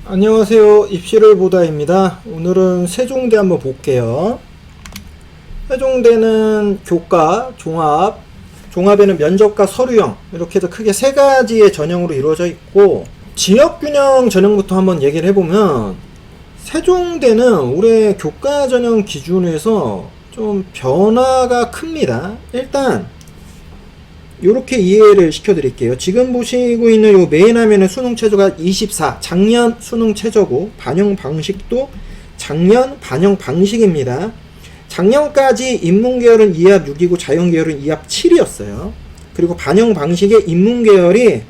안녕하세요. 입시를 보다입니다. 오늘은 세종대 한번 볼게요. 세종대는 교과, 종합, 종합에는 면접과 서류형 이렇게 해서 크게 세 가지의 전형으로 이루어져 있고, 지역균형 전형부터 한번 얘기를 해보면 세종대는 올해 교과 전형 기준에서 좀 변화가 큽니다. 일단 이렇게 이해를 시켜드릴게요. 지금 보시고 있는 요 메인 화면의 수능 최저가 24, 작년 수능 최저고, 반영 방식도 작년 반영 방식입니다. 작년까지 인문계열은 2합 6이고 자연계열은 2합 7이었어요. 그리고 반영 방식에 인문계열이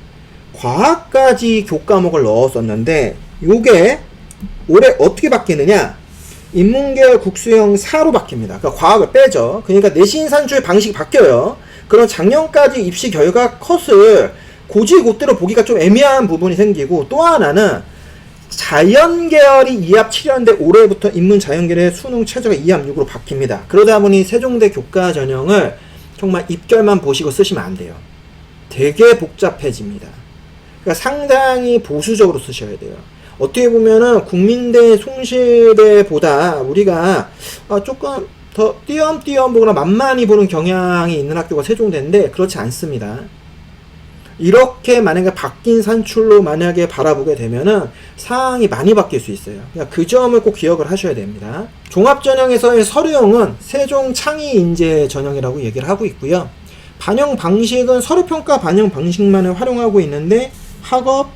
과학까지 교과목을 넣었었는데, 요게 올해 어떻게 바뀌느냐, 인문계열 국수형 4로 바뀝니다. 그러니까 과학을 빼죠. 그러니까 내신 산출 방식이 바뀌어요. 그런 작년까지 입시 결과 컷을 고지고대로 보기가 좀 애매한 부분이 생기고, 또 하나는 자연계열이 2합 7이었는데 올해부터 인문자연계열의 수능 최저가 2합 6으로 바뀝니다. 그러다 보니 세종대 교과 전형을 정말 입결만 보시고 쓰시면 안 돼요. 되게 복잡해집니다. 그러니까 상당히 보수적으로 쓰셔야 돼요. 어떻게 보면은 국민대, 송실대보다 우리가 조금 더 띄엄띄엄 보거나 만만히 보는 경향이 있는 학교가 세종대인데, 그렇지 않습니다. 이렇게 만약에 바뀐 산출로 만약에 바라보게 되면은 상황이 많이 바뀔 수 있어요. 그러니까 그 점을 꼭 기억을 하셔야 됩니다. 종합전형에서의 서류형은 세종 창의인재 전형이라고 얘기를 하고 있고요. 반영 방식은 서류평가 반영 방식만을 활용하고 있는데, 학업,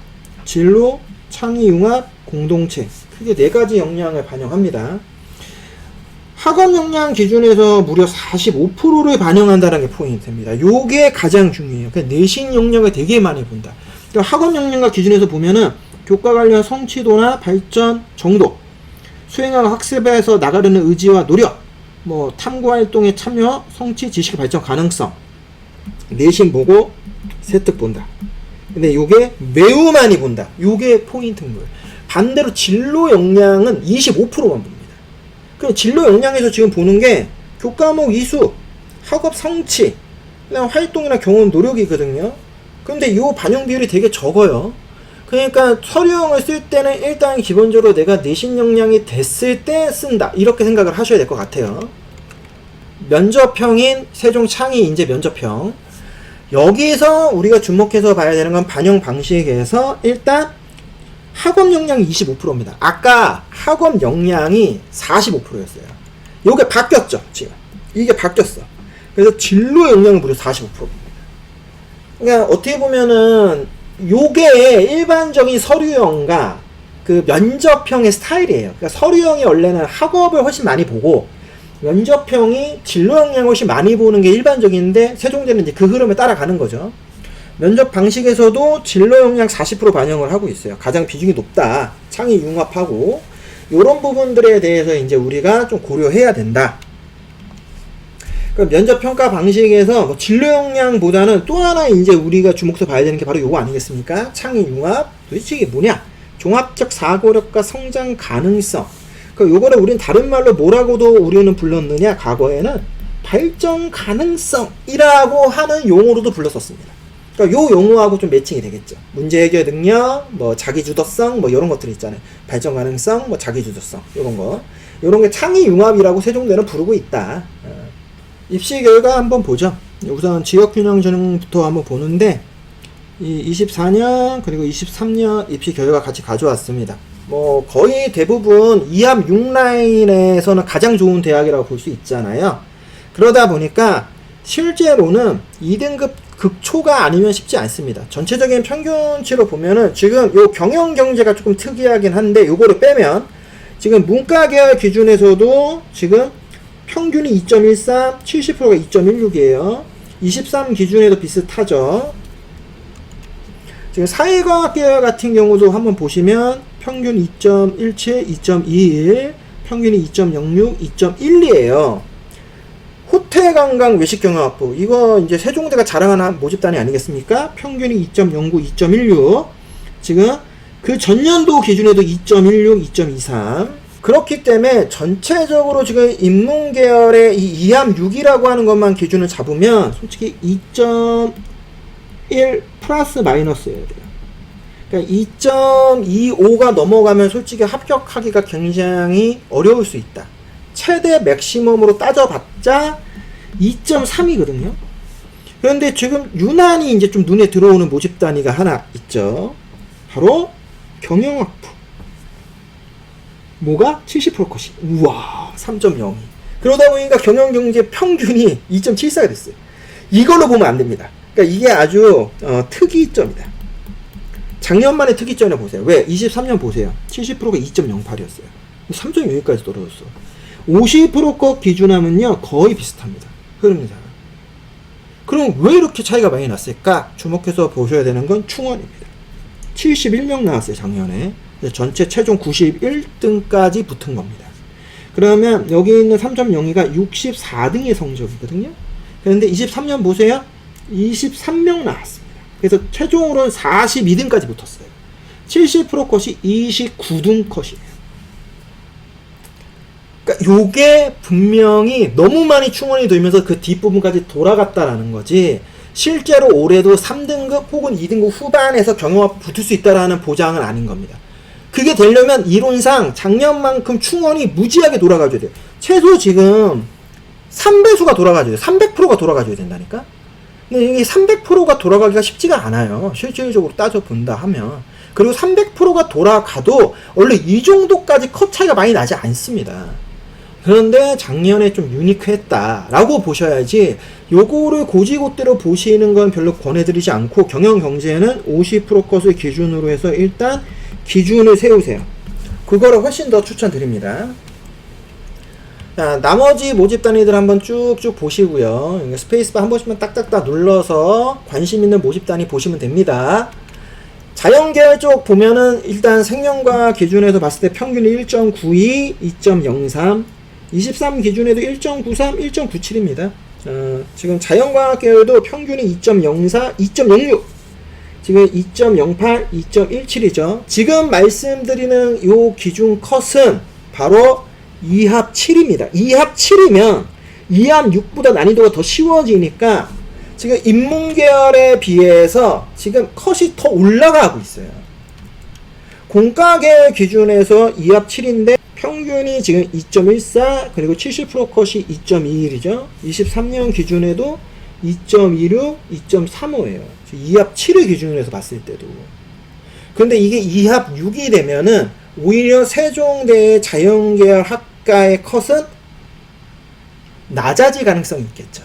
진로, 창의융합, 공동체, 크게 4가지 역량을 반영합니다. 학업 역량 기준에서 무려 45%를 반영한다는 게 포인트입니다. 요게 가장 중요해요. 그러니까 내신 역량을 되게 많이 본다. 그러니까 학업 역량과 기준에서 보면은 교과 관련 성취도나 발전 정도, 수행하고 학습에서 나가려는 의지와 노력, 탐구 활동에 참여, 성취, 지식 발전 가능성, 내신 보고 세특 본다. 근데 요게 매우 많이 본다. 요게 포인트인 거예요. 반대로 진로 역량은 25%만 봅니다. 그 진로 역량에서 지금 보는 게 교과목 이수, 학업 성취, 그다음 활동이나 경험 노력이거든요. 근데 요 반영 비율이 되게 적어요. 그러니까 서류형을 쓸 때는 일단 기본적으로 내가 내신 역량이 됐을 때 쓴다, 이렇게 생각을 하셔야 될 것 같아요. 면접형인 세종 창의인재 면접형, 여기서 우리가 주목해서 봐야 되는 건 반영 방식에서 일단 학업 역량이 25%입니다. 아까 학업 역량이 45%였어요. 요게 바뀌었죠, 지금. 이게 바뀌었어. 그래서 진로 역량은 무려 45%입니다. 그러니까 어떻게 보면은 요게 일반적인 서류형과 그 면접형의 스타일이에요. 그러니까 서류형이 원래는 학업을 훨씬 많이 보고, 면접형이 진로 역량을 훨씬 많이 보는 게 일반적인데, 세종대는 이제 그 흐름에 따라가는 거죠. 면접 방식에서도 진로 역량 40% 반영을 하고 있어요. 가장 비중이 높다. 창의 융합하고, 요런 부분들에 대해서 이제 우리가 좀 고려해야 된다. 그럼 면접 평가 방식에서 진로 역량보다는 또 하나 이제 우리가 주목해서 봐야 되는 게 바로 요거 아니겠습니까? 창의 융합. 도대체 이게 뭐냐? 종합적 사고력과 성장 가능성. 요거를 우리는 다른 말로 뭐라고도 우리는 불렀느냐? 과거에는 발전 가능성이라고 하는 용어로도 불렀었습니다. 그러니까 요 용어하고 좀 매칭이 되겠죠. 문제 해결 능력, 자기 주도성, 이런 것들 있잖아요. 발전 가능성, 자기 주도성, 요런 거. 요런 게 창의 융합이라고 세종대는 부르고 있다. 입시 결과 한번 보죠. 우선 지역균형 전형부터 한번 보는데, 이 24년 그리고 23년 입시 결과 같이 가져왔습니다. 거의 대부분 2합 6라인에서는 가장 좋은 대학이라고 볼 수 있잖아요. 그러다 보니까 실제로는 2등급 극초가 아니면 쉽지 않습니다. 전체적인 평균치로 보면은 지금 요 경영경제가 조금 특이하긴 한데, 요거를 빼면 지금 문과계열 기준에서도 지금 평균이 2.13, 70%가 2.16이에요. 23 기준에도 비슷하죠. 지금 사회과학계열 같은 경우도 한번 보시면 평균 2.17, 2.21, 평균이 2.06, 2.12예요. 호텔관광 외식경영학부, 이거 이제 세종대가 자랑하는 모집단이 아니겠습니까? 평균이 2.09, 2.16. 지금 그 전년도 기준에도 2.16, 2.23. 그렇기 때문에 전체적으로 지금 인문계열의 이 2합 6이라고 하는 것만 기준을 잡으면 솔직히 2.1 플러스 마이너스여야 돼요. 그러니까 2.25가 넘어가면 솔직히 합격하기가 굉장히 어려울 수 있다. 최대 맥시멈으로 따져봤자 2.3이거든요. 그런데 지금 유난히 이제 좀 눈에 들어오는 모집 단위가 하나 있죠. 바로 경영학부. 뭐가? 70% 컷이. 우와, 3.02. 그러다 보니까 경영경제 평균이 2.74가 됐어요. 이걸로 보면 안 됩니다. 그러니까 이게 아주 특이점이다. 작년만의 특이점을 보세요. 왜? 23년 보세요. 70%가 2.08이었어요. 3.6까지 떨어졌어. 50%컷 기준하면요 거의 비슷합니다. 흐릅니다. 그럼 왜 이렇게 차이가 많이 났을까? 주목해서 보셔야 되는 건 충원입니다. 71명 나왔어요, 작년에. 전체 최종 91등까지 붙은 겁니다. 그러면 여기 있는 3.02가 64등의 성적이거든요. 그런데 23년 보세요. 23명 나왔습니다. 그래서 최종으로는 42등까지 붙었어요. 70% 컷이 29등 컷이에요. 그러니까 요게 분명히 너무 많이 충원이 되면서 그 뒷부분까지 돌아갔다라는 거지, 실제로 올해도 3등급 혹은 2등급 후반에서 경영학 붙을 수 있다라는 보장은 아닌 겁니다. 그게 되려면 이론상 작년만큼 충원이 무지하게 돌아가줘야 돼요. 최소 지금 3배수가 돌아가줘야 돼요. 300%가 돌아가줘야 된다니까? 근데 이게 300%가 돌아가기가 쉽지가 않아요. 실질적으로 따져본다 하면. 그리고 300%가 돌아가도 원래 이 정도까지 컷 차이가 많이 나지 않습니다. 그런데 작년에 좀 유니크했다라고 보셔야지, 요거를 고지고대로 보시는 건 별로 권해드리지 않고, 경영경제는 50% 컷을 기준으로 해서 일단 기준을 세우세요. 그거를 훨씬 더 추천드립니다. 자, 나머지 모집 단위들 한번 쭉쭉 보시고요. 스페이스바 한 번씩만 딱딱딱 눌러서 관심 있는 모집 단위 보시면 됩니다. 자연계열 쪽 보면은 일단 생명과학 기준에서 봤을 때 평균이 1.92, 2.03, 23 기준에도 1.93, 1.97입니다. 지금 자연과학 계열도 평균이 2.04, 2.06, 지금 2.08, 2.17이죠. 지금 말씀드리는 요 기준 컷은 바로 2합 7입니다. 2합 7이면 2합 6보다 난이도가 더 쉬워지니까 지금 인문계열에 비해서 지금 컷이 더 올라가고 있어요. 공과계열 기준에서 2합 7인데 평균이 지금 2.14, 그리고 70% 컷이 2.21이죠. 23년 기준에도 2.26, 2.35예요. 2합 7을 기준으로 해서 봤을 때도. 그런데 이게 2합 6이 되면은 오히려 세종대의 자연계열 학과의 컷은 낮아질 가능성이 있겠죠.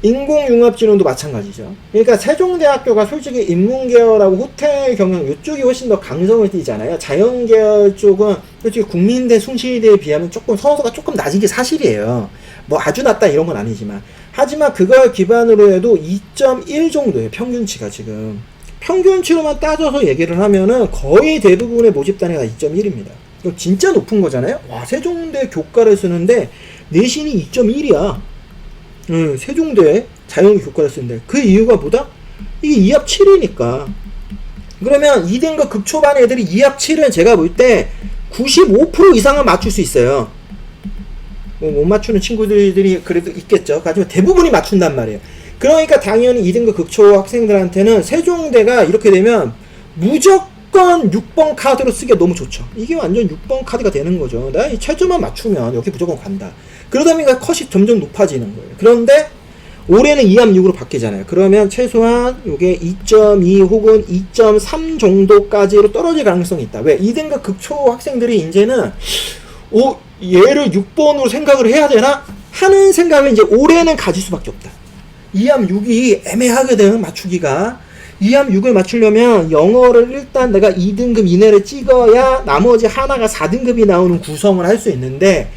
인공융합진흥도 마찬가지죠. 그러니까 세종대학교가 솔직히 인문계열하고 호텔 경영 이쪽이 훨씬 더 강성을 띠잖아요. 자연계열 쪽은 솔직히 국민대, 숭실대에 비하면 조금 선호도가 조금 낮은 게 사실이에요. 뭐 아주 낮다 이런 건 아니지만, 하지만 그걸 기반으로 해도 2.1 정도예요. 평균치가 지금. 평균치로만 따져서 얘기를 하면은 거의 대부분의 모집 단위가 2.1입니다. 이거 진짜 높은 거잖아요. 와, 세종대 교과를 쓰는데 내신이 2.1이야. 세종대 자연계 교과를 쓰는데 그 이유가 뭐다? 이게 2합 7이니까. 그러면 2등급 극초반 애들이 2합 7은 제가 볼 때 95% 이상은 맞출 수 있어요. 뭐 못 맞추는 친구들이 그래도 있겠죠. 하지만 대부분이 맞춘단 말이에요. 그러니까 당연히 2등급 극초 학생들한테는 세종대가 이렇게 되면 무조건 6번 카드로 쓰기가 너무 좋죠. 이게 완전 6번 카드가 되는 거죠. 내가 이 최저만 맞추면 여기 무조건 간다. 그러다 보니까 컷이 점점 높아지는 거예요. 그런데 올해는 2합 6으로 바뀌잖아요. 그러면 최소한 이게 2.2 혹은 2.3 정도까지로 떨어질 가능성이 있다. 왜? 2등급 극초 학생들이 이제는 얘를 6번으로 생각을 해야 되나? 하는 생각을 이제 올해는 가질 수밖에 없다. 2합 6이 애매하거든, 맞추기가. 2합 6을 맞추려면 영어를 일단 내가 2등급 이내를 찍어야 나머지 하나가 4등급이 나오는 구성을 할 수 있는데,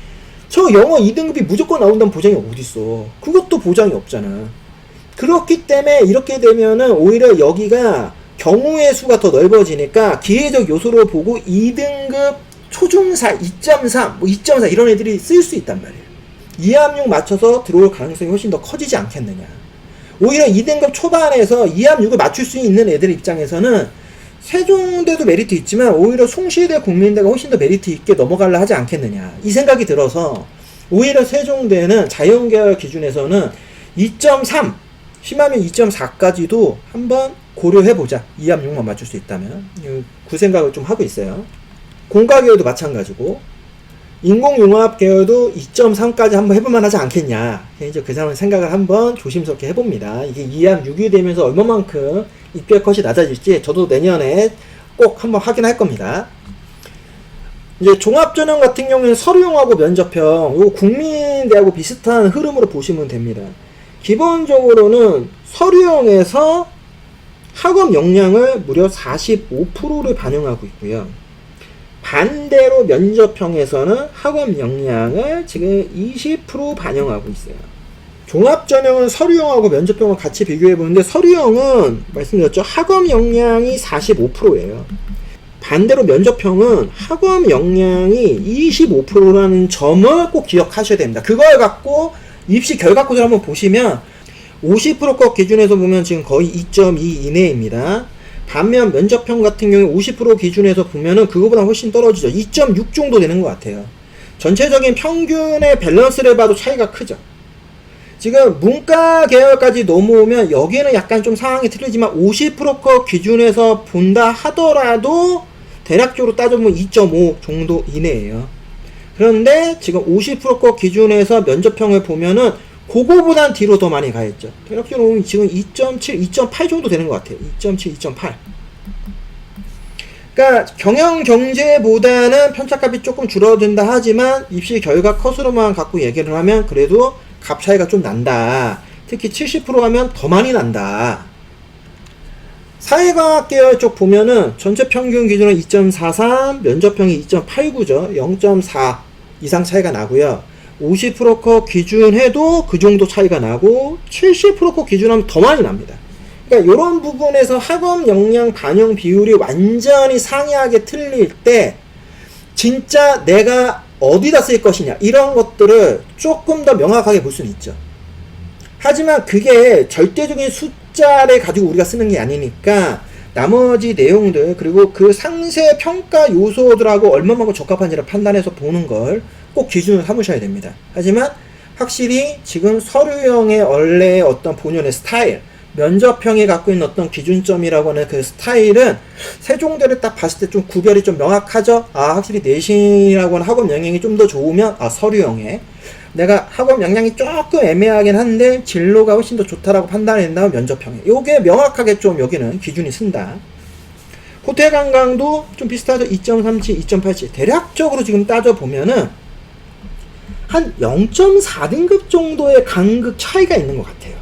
저 영어 2등급이 무조건 나온다는 보장이 어딨어. 그것도 보장이 없잖아. 그렇기 때문에 이렇게 되면은 오히려 여기가 경우의 수가 더 넓어지니까 기회적 요소로 보고 2등급 초중사 2.3, 뭐 2.4 이런 애들이 쓸 수 있단 말이에요. 2합 6 맞춰서 들어올 가능성이 훨씬 더 커지지 않겠느냐. 오히려 2등급 초반에서 2합 6을 맞출 수 있는 애들 입장에서는 세종대도 메리트 있지만 오히려 숭실대, 국민대가 훨씬 더 메리트 있게 넘어가려 하지 않겠느냐, 이 생각이 들어서 오히려 세종대는 자연계열 기준에서는 2.3, 심하면 2.4까지도 한번 고려해보자. 이압용만 맞출 수 있다면. 그 생각을 좀 하고 있어요. 공과 계열도 마찬가지고 인공융합 계열도 2.3까지 한번 해볼만 하지 않겠냐. 이제 그 생각을 한번 조심스럽게 해봅니다. 이게 2압 6이 되면서 얼마만큼 입결 컷이 낮아질지 저도 내년에 꼭 한번 확인할 겁니다. 이제 종합전형 같은 경우에는 서류형하고 면접형, 요 국민대하고 비슷한 흐름으로 보시면 됩니다. 기본적으로는 서류형에서 학업 역량을 무려 45%를 반영하고 있고요. 반대로 면접형에서는 학업 역량을 지금 20% 반영하고 있어요. 종합전형은 서류형하고 면접형을 같이 비교해보는데 서류형은 말씀드렸죠. 학업 역량이 45%예요. 반대로 면접형은 학업 역량이 25%라는 점을 꼭 기억하셔야 됩니다. 그걸 갖고 입시 결과코드를 한번 보시면 50%컷 기준에서 보면 지금 거의 2.2 이내입니다. 반면 면접형 같은 경우에 50% 기준에서 보면은 그거보다 훨씬 떨어지죠. 2.6 정도 되는 것 같아요. 전체적인 평균의 밸런스를 봐도 차이가 크죠. 지금 문과 계열까지 넘어오면 여기는 약간 좀 상황이 틀리지만 50%컷 기준에서 본다 하더라도 대략적으로 따져보면 2.5 정도 이내예요. 그런데 지금 50%컷 기준에서 면접형을 보면은 그거보단 뒤로 더 많이 가있죠. 대략적으로 보면 지금 2.7, 2.8 정도 되는 것 같아요. 2.7, 2.8. 그러니까 경영 경제보다는 편차값이 조금 줄어든다 하지만 입시 결과 컷으로만 갖고 얘기를 하면 그래도 값 차이가 좀 난다. 특히 70% 하면 더 많이 난다. 사회과학 계열 쪽 보면은 전체 평균 기준은 2.43, 면접형이 2.89죠. 0.4 이상 차이가 나고요. 50%컷 기준해도 그 정도 차이가 나고 70%컷 기준하면 더 많이 납니다. 그러니까 이런 부분에서 학업 역량 반영 비율이 완전히 상이하게 틀릴 때 진짜 내가 어디다 쓸 것이냐 이런 것들을 조금 더 명확하게 볼 수는 있죠. 하지만 그게 절대적인 숫자를 가지고 우리가 쓰는 게 아니니까 나머지 내용들 그리고 그 상세 평가 요소들하고 얼마만큼 적합한지를 판단해서 보는 걸 꼭 기준으로 삼으셔야 됩니다. 하지만 확실히 지금 서류형의 원래의 어떤 본연의 스타일, 면접형이 갖고 있는 어떤 기준점이라고 하는 그 스타일은 세종대를 딱 봤을 때 좀 구별이 좀 명확하죠. 아, 확실히 내신이라고 하는 학업 역량이 좀 더 좋으면 서류형에 내가 학업 역량이 조금 애매하긴 한데 진로가 훨씬 더 좋다라고 판단한다면 면접형에 요게 명확하게 좀 여기는 기준이 쓴다. 호텔 관광도 좀 비슷하죠. 2.37, 2.87 대략적으로 지금 따져보면은 한 0.4등급 정도의 간극 차이가 있는 것 같아요.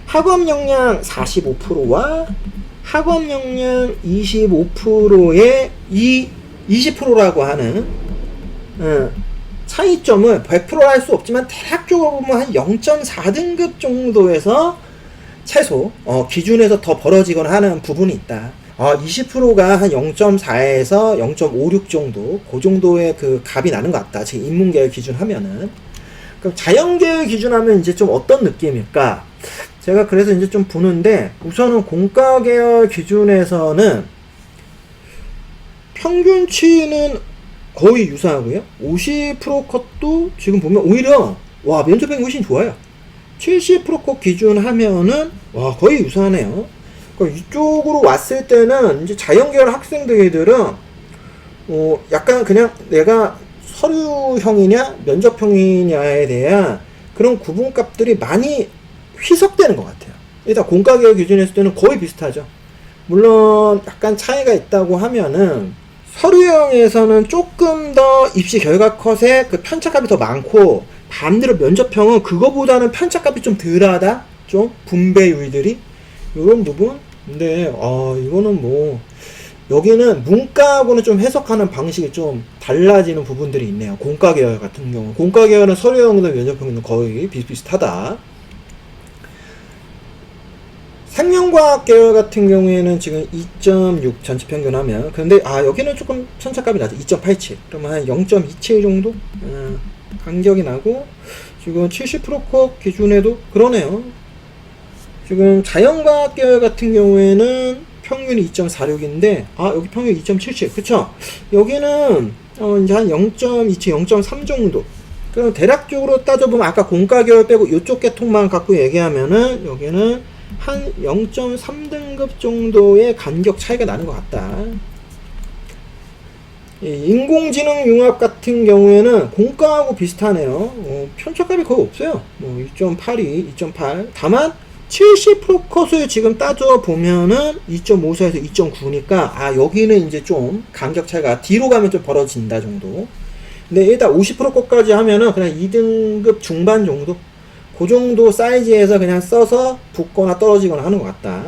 학업 역량 45%와 학업 역량 25%의 이 20%라고 하는 차이점을 100% 할 수 없지만 대략적으로 보면 한 0.4등급 정도에서 최소 기준에서 더 벌어지거나 하는 부분이 있다. 20%가 한 0.4에서 0.56 정도 그 정도의 그 값이 나는 것 같다. 지금 인문계열 기준 하면은. 그럼 자연계열 기준 하면 이제 좀 어떤 느낌일까? 제가 그래서 이제 좀 보는데 우선은 공과계열 기준에서는 평균치는 거의 유사하고요. 50% 컷도 지금 보면 오히려 면접형이 훨씬 좋아요. 70% 컷 기준 하면은 거의 유사하네요. 이쪽으로 왔을 때는 이제 자연계열 학생들은 약간 그냥 내가 서류형이냐 면접형이냐에 대한 그런 구분값들이 많이 희석되는 것 같아요. 일단 공과계열 기준에 했을 때는 거의 비슷하죠. 물론 약간 차이가 있다고 하면은 서류형에서는 조금 더 입시 결과 컷에 그 편차값이 더 많고 반대로 면접형은 그거보다는 편차값이 좀 덜하다. 좀 분배율들이 이런 부분. 근데 이거는 뭐 여기는 문과하고는 좀 해석하는 방식이 좀 달라지는 부분들이 있네요. 공과계열 같은 경우 공과계열은 서류형과 면접형은 거의 비슷비슷하다. 생명과학 계열 같은 경우에는 지금 2.6 전체 평균 하면 근데 여기는 조금 편차값이 낮아. 2.87 그러면 한 0.27 정도 간격이 나고 지금 70% 컷 기준에도 그러네요. 지금 자연과학 계열 같은 경우에는 평균이 2.46인데 여기 평균이 2.77 그쵸? 여기는 이제 한 0.27, 0.3 정도 그럼 대략적으로 따져보면 아까 공과계열 빼고 이쪽 계통만 갖고 얘기하면은 여기는 한 0.3등급 정도의 간격 차이가 나는 것 같다. 인공지능 융합 같은 경우에는 공과하고 비슷하네요. 편차값이 거의 없어요. 2.82, 2.8. 다만 70% 컷을 지금 따져보면은 2.54에서 2.9니까 여기는 이제 좀 간격 차이가 뒤로 가면 좀 벌어진다 정도. 근데 일단 50% 컷까지 하면은 그냥 2등급 중반 정도, 그 정도 사이즈에서 그냥 써서 붙거나 떨어지거나 하는 것 같다.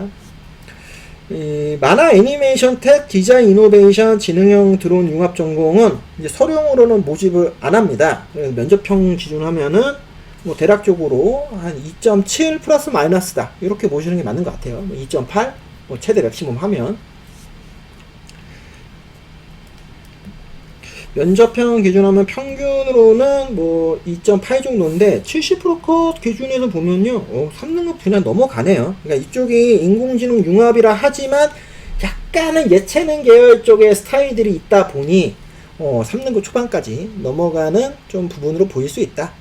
만화 애니메이션 텍 디자인 이노베이션 지능형 드론 융합 전공은 이제 서류용으로는 모집을 안 합니다. 그래서 면접형 기준 하면은 대략적으로 한 2.7 플러스 마이너스다, 이렇게 보시는 게 맞는 것 같아요. 2.8 최대 맥시멈 하면. 면접형 기준하면 평균으로는 2.8 정도인데 70% 컷 기준에서 보면요 3등급 그냥 넘어가네요. 그러니까 이쪽이 인공지능 융합이라 하지만 약간은 예체능 계열 쪽의 스타일들이 있다 보니 3등급 초반까지 넘어가는 좀 부분으로 보일 수 있다.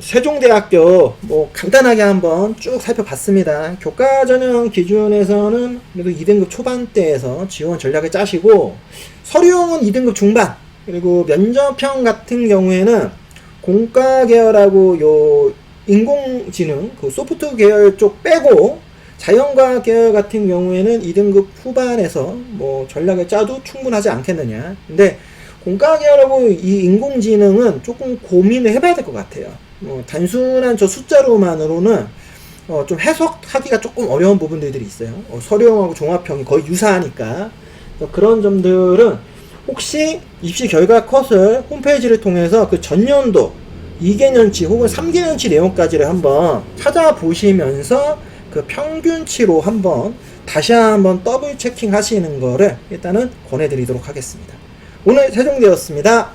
세종대학교 간단하게 한번 쭉 살펴봤습니다. 교과 전형 기준에서는 그래도 2등급 초반대에서 지원 전략을 짜시고, 서류형은 2등급 중반, 그리고 면접형 같은 경우에는 공과 계열하고 요 인공지능 그 소프트 계열 쪽 빼고 자연과학 계열 같은 경우에는 2등급 후반에서 전략을 짜도 충분하지 않겠느냐. 근데 공과 계열하고 이 인공지능은 조금 고민을 해봐야 될 것 같아요. 단순한 저 숫자로만으로는 좀 해석하기가 조금 어려운 부분들이 있어요. 서류형하고 종합형이 거의 유사하니까. 그런 점들은 혹시 입시 결과 컷을 홈페이지를 통해서 그 전년도 2개년치 혹은 3개년치 내용까지를 한번 찾아보시면서 그 평균치로 한번 다시 한번 더블 체킹 하시는 거를 일단은 권해드리도록 하겠습니다. 오늘 세종대였습니다.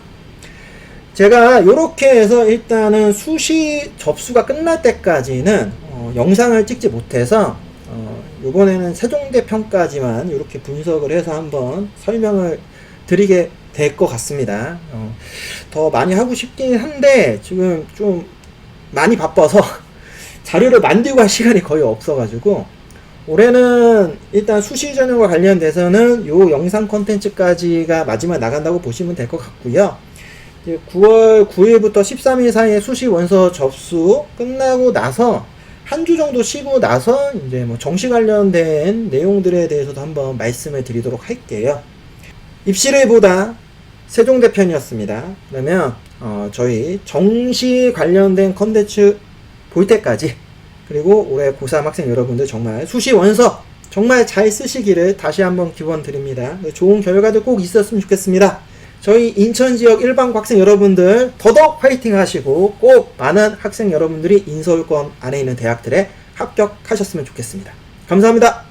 제가 이렇게 해서 일단은 수시 접수가 끝날 때까지는 영상을 찍지 못해서 이번에는 세종대 편까지만 이렇게 분석을 해서 한번 설명을 드리게 될 것 같습니다. 더 많이 하고 싶긴 한데 지금 좀 많이 바빠서 자료를 만들고 할 시간이 거의 없어가지고, 올해는 일단 수시 전형과 관련돼서는 요 영상 콘텐츠까지가 마지막 나간다고 보시면 될 것 같고요. 이제 9월 9일부터 13일 사이에 수시 원서 접수 끝나고 나서 한 주 정도 쉬고 나서 이제 정시 관련된 내용들에 대해서도 한번 말씀을 드리도록 할게요. 입시를 보다 세종대 편이었습니다. 그러면 저희 정시 관련된 컨텐츠 볼 때까지, 그리고 올해 고3 학생 여러분들 정말 수시 원서 정말 잘 쓰시기를 다시 한번 기원 드립니다. 좋은 결과도 꼭 있었으면 좋겠습니다. 저희 인천 지역 일반고 학생 여러분들 더더욱 화이팅 하시고 꼭 많은 학생 여러분들이 인서울권 안에 있는 대학들에 합격하셨으면 좋겠습니다. 감사합니다.